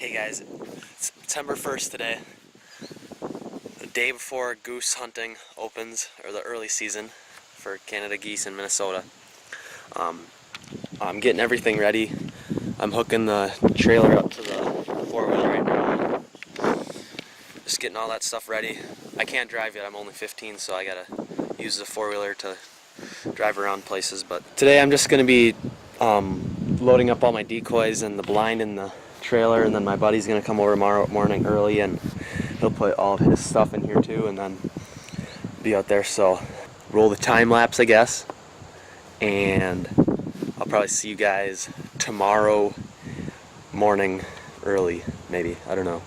Hey guys, it's September 1st today, the day before goose hunting opens, or the early season for Canada geese in Minnesota. I'm getting everything ready. I'm hooking the trailer up to the four-wheeler right now. Just getting all that stuff ready. I can't drive yet, I'm only 15, so I gotta use the four-wheeler to drive around places. But today I'm just gonna be loading up all my decoys and the blind in the trailer, and then my buddy's gonna come over tomorrow morning early and he'll put all of his stuff in here too and then be out there. So roll the time lapse, I guess, and I'll probably see you guys tomorrow morning early, maybe. I don't know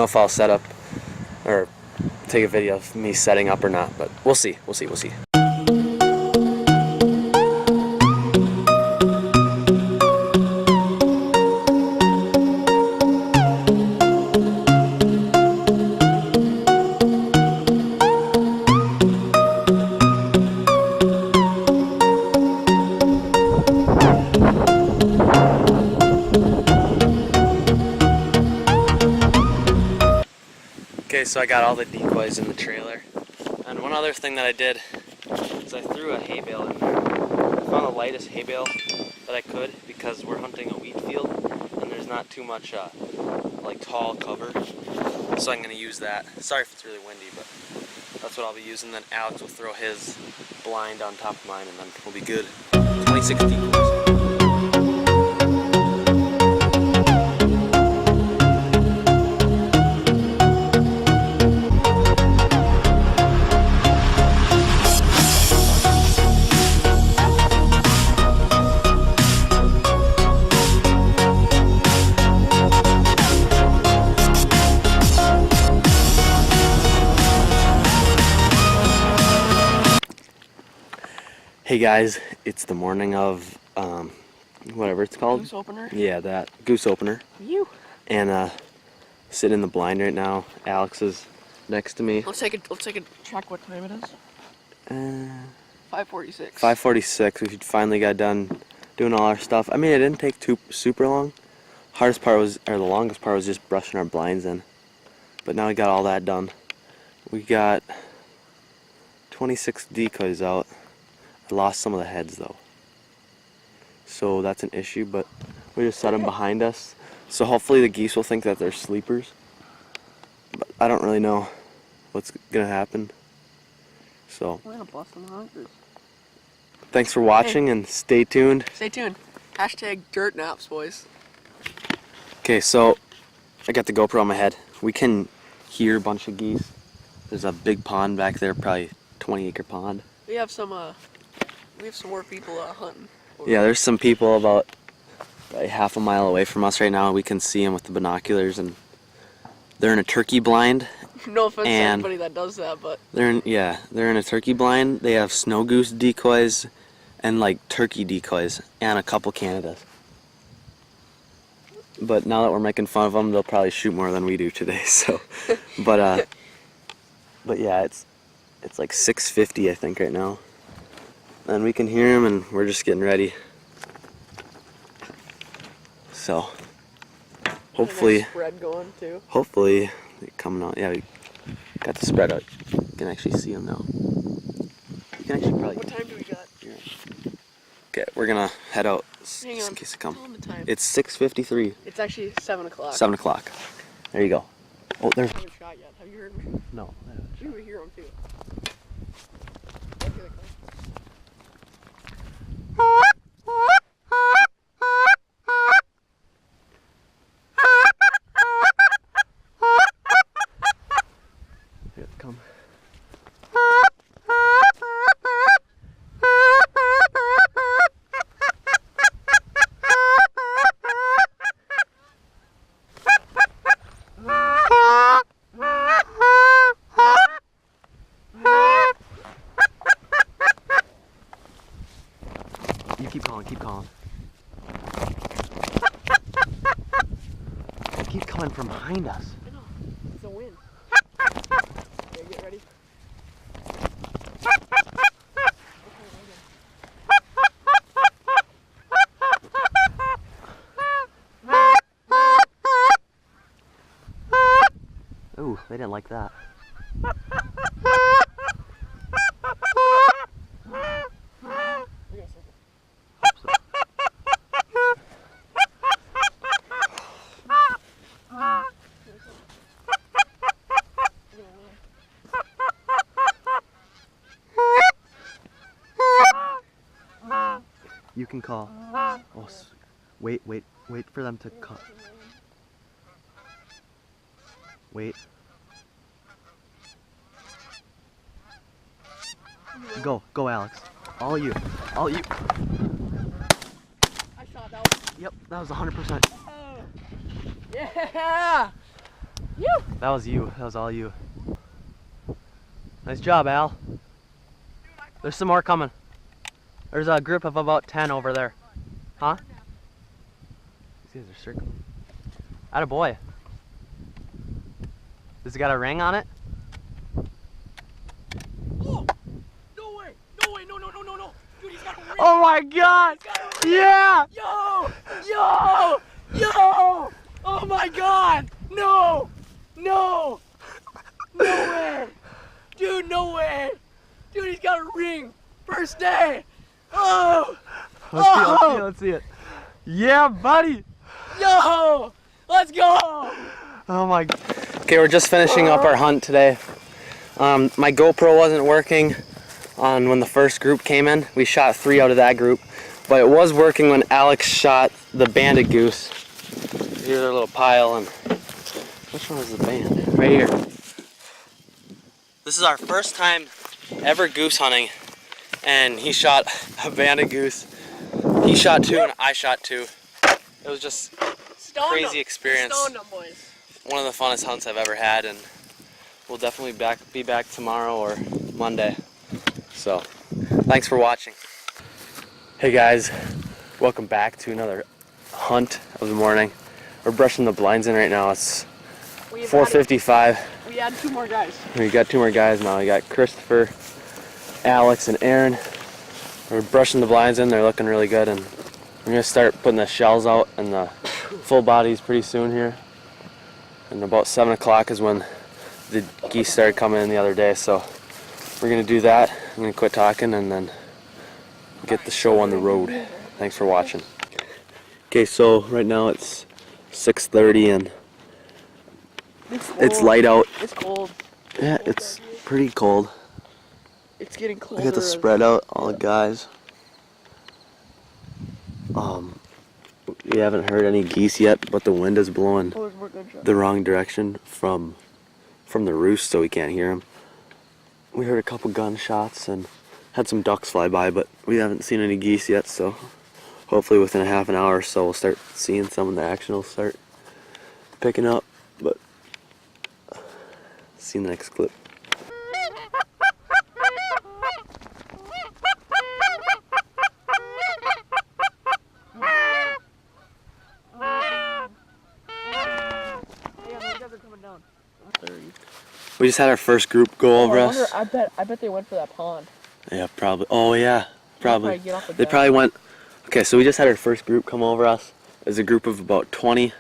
if I'll set up or take a video of me setting up or not, but we'll see. Okay, so I got all the decoys in the trailer, and one other thing that I did is I threw a hay bale in there. I found the lightest hay bale that I could because we're hunting a wheat field and there's not too much like tall cover, so I'm going to use that. Sorry if it's really windy, but that's what I'll be using. Then Alex will throw his blind on top of mine and then we'll be good. 26 decoys. Hey guys, it's the morning of whatever it's called. Goose opener? Yeah, that goose opener. You. And sitting in the blind right now. Alex is next to me. Let's take a check what time it is. 5:46. 5:46. We finally got done doing all our stuff. I mean, it didn't take super long. Hardest part was, or the longest part was just brushing our blinds in. But now we got all that done. We got 26 decoys out. I lost some of the heads though, so that's an issue, but we just set them behind us, so hopefully the geese will think that they're sleepers, but I don't really know what's gonna happen. So we're gonna bust them hunters. Thanks for watching, and stay tuned. Hashtag dirt naps, boys. Okay, so I got the GoPro on my head. We can hear a bunch of geese. There's a big pond back there, probably 20-acre pond. We have some more people hunting. Yeah, there's some people about half a mile away from us right now. We can see them with the binoculars, and they're in a turkey blind. No offense to anybody that does that, but they're in a turkey blind. They have snow goose decoys and like turkey decoys and a couple Canadas. But now that we're making fun of them, they'll probably shoot more than we do today. So, but yeah, it's like 6:50 I think right now. And we can hear them, and we're just getting ready. So, hopefully, nice spread going too. Hopefully, they're coming out. Yeah, we got the spread out. You can actually see them now. You can actually probably. What time do we got? Yeah. Okay, we're gonna head out Hang on. in case they come. Tell them the time. It's 6:53. It's actually 7 o'clock. 7 o'clock. There you go. Oh, there's. I haven't shot yet. Have you heard me? No. You would hear them too. Come. You keep calling. They keep coming from behind us. I know. It's a wind. Okay, get ready. Ooh, they didn't like that. You can call. Oh, wait for them to call. Wait. Go, Alex. All you. I shot that one. Yep, that was 100%. Oh. Yeah! You! That was you. That was all you. Nice job, Al. There's some more coming. There's a group of about 10 over there. Huh? These guys are circling. Attaboy. Does it got a ring on it? Oh! No way! No way! No! Dude, he's got a ring! Oh my god! Yeah! Yo! Yo! Yo! Oh my god! No! No! No way! Dude, no way! Dude, he's got a ring! First day! Oh! Let's see it. Yeah, buddy! Yo! Let's go! Oh my god. Okay, we're just finishing up our hunt today. My GoPro wasn't working on when the first group came in. We shot 3 out of that group, but it was working when Alex shot the banded goose. Here's our little pile, and which one is the band? Right here. This is our first time ever goose hunting, and he shot a banded goose. He shot 2 and I shot 2. It was just crazy experience. Stoned 'em, boys. One of the funnest hunts I've ever had, and we'll definitely be back tomorrow or Monday. So, thanks for watching. Hey guys, welcome back to another hunt of the morning. We're brushing the blinds in right now. It's 4:55. We had 2 more guys. We got 2 more guys now. We got Christopher, Alex, and Aaron. We're brushing the blinds in. They're looking really good, and we're gonna start putting the shells out and the full bodies pretty soon here. And about 7 o'clock is when the geese started coming in the other day, so we're gonna do that. I'm gonna quit talking and then get the show on the road. Thanks for watching. Okay, so right now it's 6:30 and it's light out. It's cold. Yeah, it's pretty cold. It's getting colder. I got the spread out, all the guys. We haven't heard any geese yet, but the wind is blowing the wrong direction from the roost, so we can't hear them. We heard a couple gunshots and had some ducks fly by, but we haven't seen any geese yet, so hopefully within a half an hour or so we'll start seeing some of the action will start picking up. But see you in the next clip. We just had our first group go over us. I bet they went for that pond. Yeah, probably. Oh yeah, probably. Get off the They ground. probably went. Okay, so we just had our first group come over us. There's a group of about 20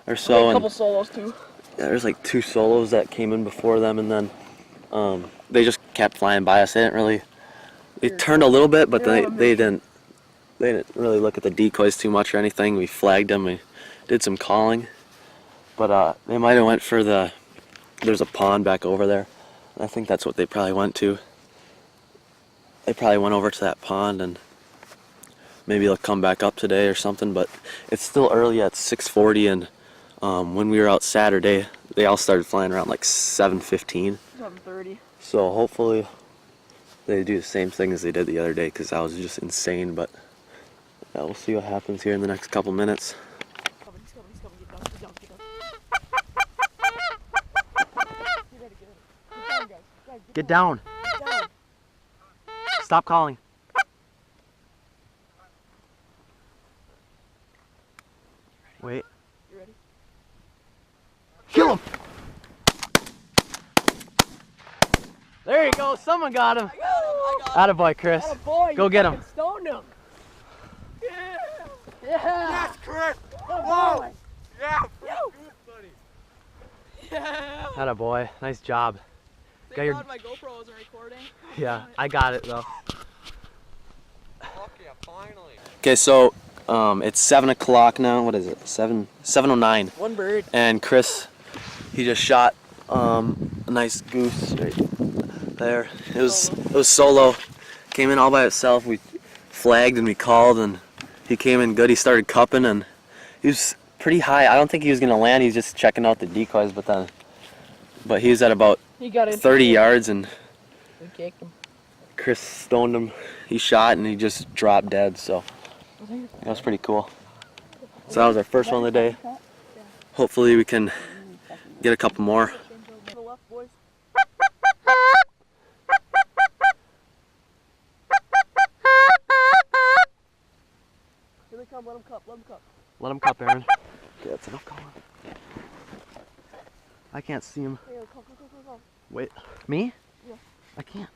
or so, a couple and solos too. yeah, there's like 2 solos that came in before them, and then they just kept flying by us. They didn't really. They turned a little bit, but they didn't really look at the decoys too much or anything. We flagged them. We did some calling, but they might have went for the. There's a pond back over there. I think that's what they probably went to. They probably went over to that pond, and maybe they'll come back up today or something, but it's still early at 6:40, and when we were out Saturday, they all started flying around like 7:15. 7:30. So hopefully they do the same thing as they did the other day, because that was just insane, but yeah, we'll see what happens here in the next couple minutes. He's coming. Get down. Get down. Stop calling. Wait. You ready? Kill him! There you go. Someone got him. I got him. Attaboy, Chris. Attaboy, Go get him. fucking stoned him. Yeah. Yes, Chris! Whoa. Yeah, Yo. good, buddy. Yeah. Atta boy. Nice job. Thank God my GoPro wasn't recording. Yeah, I got it though. Fuck yeah, finally. Okay, so it's 7 o'clock now. What is it? 7:09. One bird. And Chris, he just shot a nice goose right there. It was solo. Came in all by itself. We flagged and we called and he came in good. He started cupping and he was pretty high. I don't think he was gonna land. He's just checking out the decoys, but he was at about He got it. 30 yards and We kicked him. Chris stoned him. He shot and he just dropped dead. So that was pretty cool. So that was our first one of the day. Hopefully we can get a couple more. To the left, boys. Here they come. Let them cup. Let them cup. Let him cup, Aaron. Okay, that's enough calling. I can't see him. Hey, come, come, come, come, come. Wait, me? Yeah. I can't.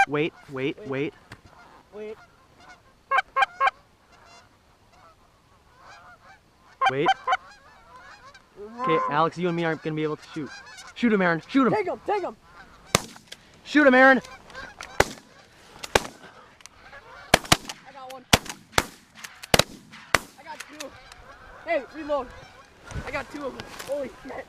Wait. Wait. Wait. Wait. Okay, Alex, you and me aren't gonna be able to shoot. Shoot him, Aaron. Shoot him. Take him. Take him. Shoot him, Aaron. I got one. I got two. Hey, reload. I got two of them. Holy shit.